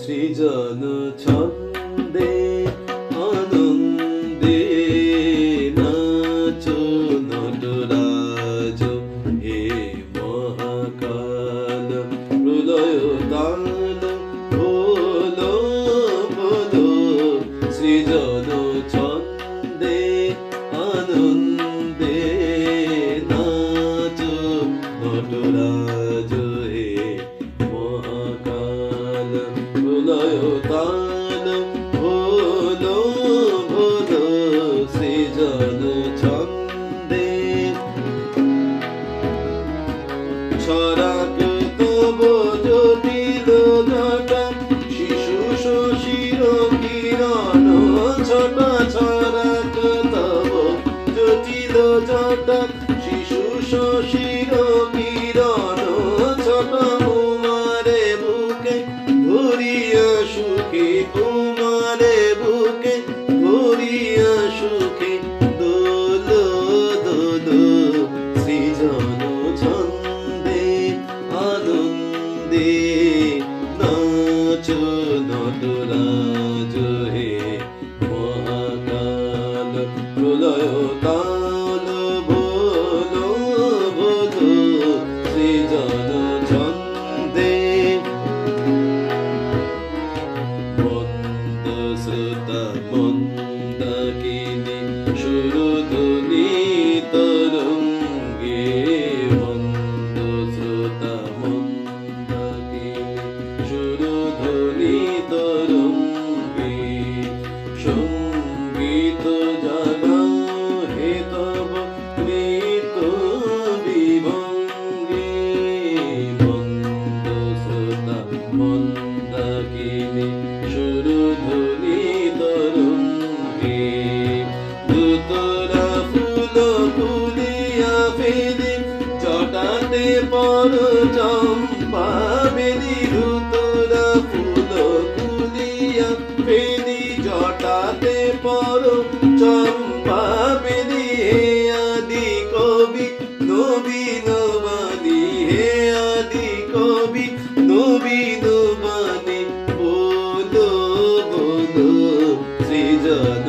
সৃজন ছন্দে আনন্দে নাচো নটরাজ হে মহাকাল হৃদয় তাল ভোলো ভোলো সৃজন ছন্দে আনন্দে নাচো নটরাজ হে মহাকাল হৃদয় তাল ভোলো ভোলো সৃজন ছন্দে ছড়াক তব জটিল জটা শিশু শশীর কিরণ ছটা ছড়াক তব জটিল জটা শিশু শশীর কিরণ ছটা উমারে বুকে ভরিয়া সুখে উমারে বুকে ভরিয়া সুখে দোলো দোলো সৃজন ছন্দে আনন্দে নাচো নটরাজ হে মহাকাল প্রলয় তাল ভোলো ভোলো সৃজন ছন্দে মন্দ শ্রোতা মন্দাকিনী সুরধ্বনি তরঙ্গে মন্দ শ্রোতা মন্দাকিনী সুরধ্বনি তরঙ্গে সঙ্গীত জাগা হে তব নৃত্য বিভঙ্গে মন্দ শ্রোতা মন্দাকিনী সুরধ্বনি তরঙ্গে দুতরা ফুল তুলিয়া ফেলি জটাতে পর চম্পা বেলি দুতরা ফুল তুলিয়া ফেলি জটাতে পর চম্পা বেলি হে আদি কবি নবীন বাণী হে আদি কবি নবীন বাণী বলো বলো সৃজন